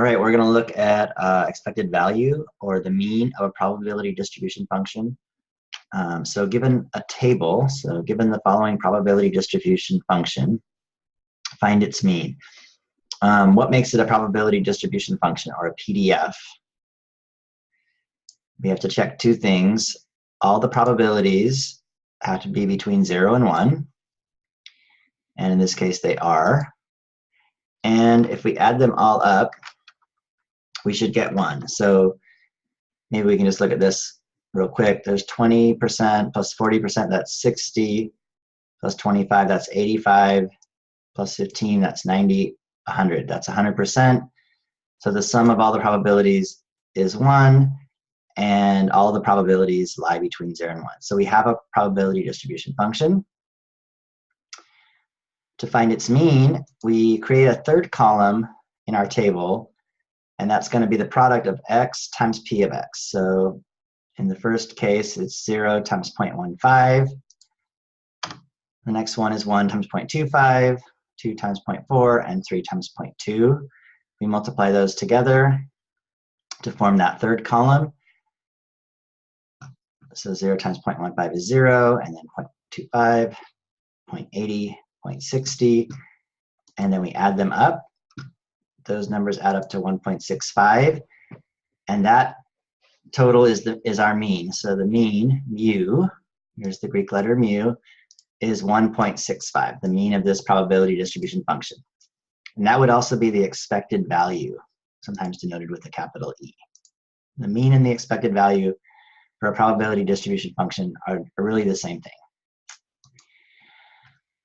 All right, we're going to look at expected value, or the mean of a probability distribution function. So given a table, so given the following probability distribution function, find its mean. What makes it a probability distribution function, or a PDF? We have to check two things. All the probabilities have to be between 0 and 1. And in this case, they are. And if we add them all up, we should get 1. So maybe we can just look at this real quick. There's 20% plus 40%, that's 60, plus 25, that's 85, plus 15, that's 90, 100, that's 100%. So the sum of all the probabilities is 1, and all the probabilities lie between 0 and 1. So we have a probability distribution function. To find its mean, we create a third column in our table, and that's going to be the product of x times p of x. So in the first case, it's 0 times 0.15. The next one is 1 times 0.25, 2 times 0.4, and 3 times 0.2. We multiply those together to form that third column. So 0 times 0.15 is 0, and then 0.25, 0.80, 0.60, and then we add them up. Those numbers add up to 1.65, and that total is our mean. So the mean, mu, here's the Greek letter mu, is 1.65, the mean of this probability distribution function. And that would also be the expected value, sometimes denoted with a capital E. The mean and the expected value for a probability distribution function are really the same thing.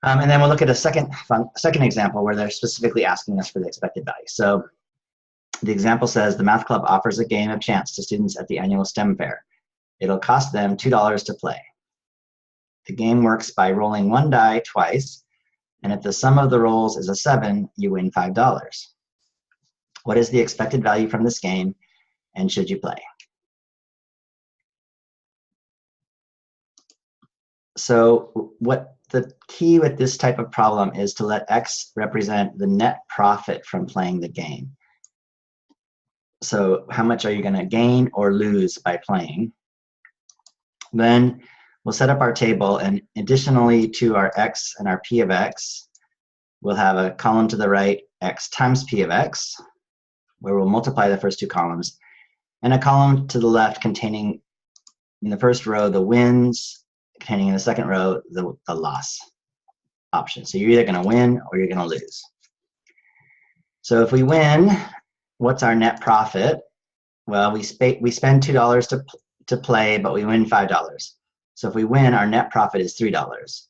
And then we'll look at a second example where they're specifically asking us for the expected value. So the example says the math club offers a game of chance to students at the annual STEM fair. It'll cost them $2 to play. The game works by rolling one die twice, and if the sum of the rolls is a 7, you win $5. What is the expected value from this game, and should you play? So what the key with this type of problem is to let x represent the net profit from playing the game. So how much are you going to gain or lose by playing? Then we'll set up our table, and additionally to our x and our p of x, we'll have a column to the right, x times p of x, where we'll multiply the first two columns, and a column to the left containing, in the first row, the wins, containing in the second row, the loss option. So you're either going to win or you're going to lose. So if we win, what's our net profit? Well, we spend $2 to play, but we win $5. So if we win, our net profit is $3.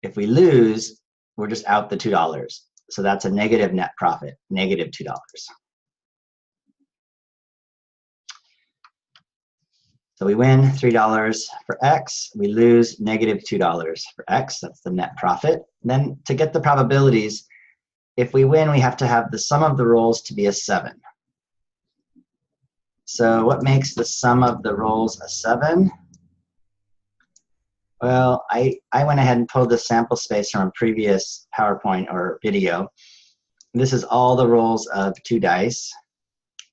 If we lose, we're just out the $2. So that's a negative net profit, negative $2. So we win $3 for x, we lose negative $2 for x, that's the net profit. Then to get the probabilities, if we win, we have to have the sum of the rolls to be a 7. So what makes the sum of the rolls a 7? Well, I went ahead and pulled the sample space from a previous PowerPoint or video. This is all the rolls of 2 dice,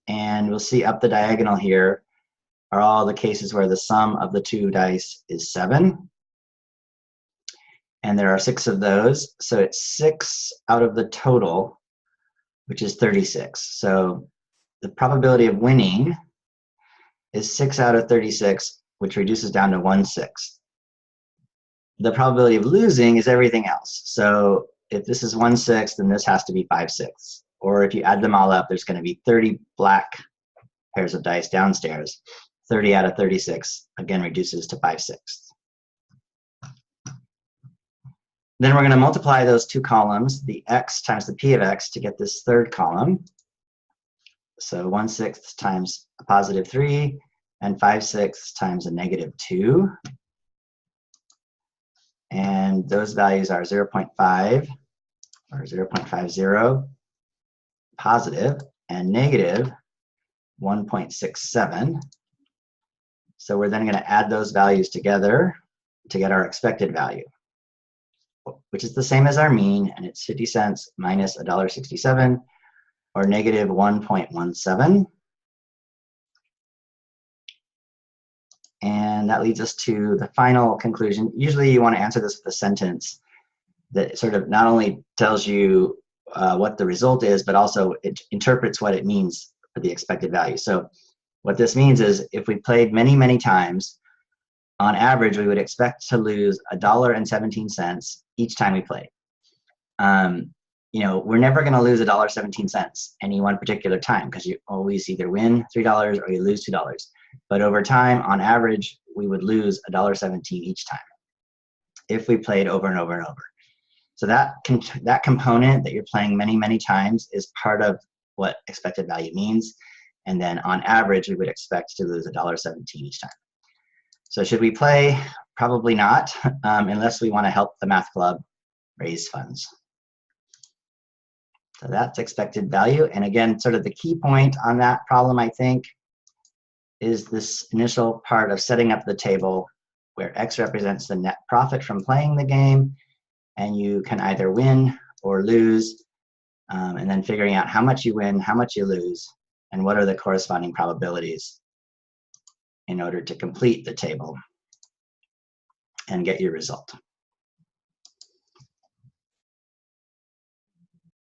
and we'll see up the diagonal here are all the cases where the sum of the 2 dice is 7. And there are 6 of those, so it's 6 out of the total, which is 36. So the probability of winning is 6 out of 36, which reduces down to 1/6. The probability of losing is everything else. So if this is 1/6, then this has to be 5/6. Or if you add them all up, there's going to be 30 black pairs of dice downstairs. 30 out of 36, again, reduces to 5/6. Then we're going to multiply those two columns, the x times the p of x, to get this third column. So 1/6 times a positive 3, and 5/6 times a negative 2. And those values are 0.5, or 0.50, positive, and negative 1.67. So we're then going to add those values together to get our expected value, which is the same as our mean, and it's 50 cents minus $1.67, or negative 1.17. And that leads us to the final conclusion. Usually you want to answer this with a sentence that sort of not only tells you what the result is, but also it interprets what it means for the expected value. So what this means is if we played many, many times, on average, we would expect to lose $1.17 each time we play. You know, we're never going to lose $1.17 any one particular time because you always either win $3 or you lose $2. But over time, on average, we would lose $1.17 each time if we played over and over and over. So that component that you're playing many, many times is part of what expected value means. And then on average, we would expect to lose $1.17 each time. So should we play? Probably not, unless we want to help the math club raise funds. So that's expected value. And again, sort of the key point on that problem, I think, is this initial part of setting up the table where X represents the net profit from playing the game, and you can either win or lose, and then figuring out how much you win, how much you lose, and what are the corresponding probabilities in order to complete the table and get your result.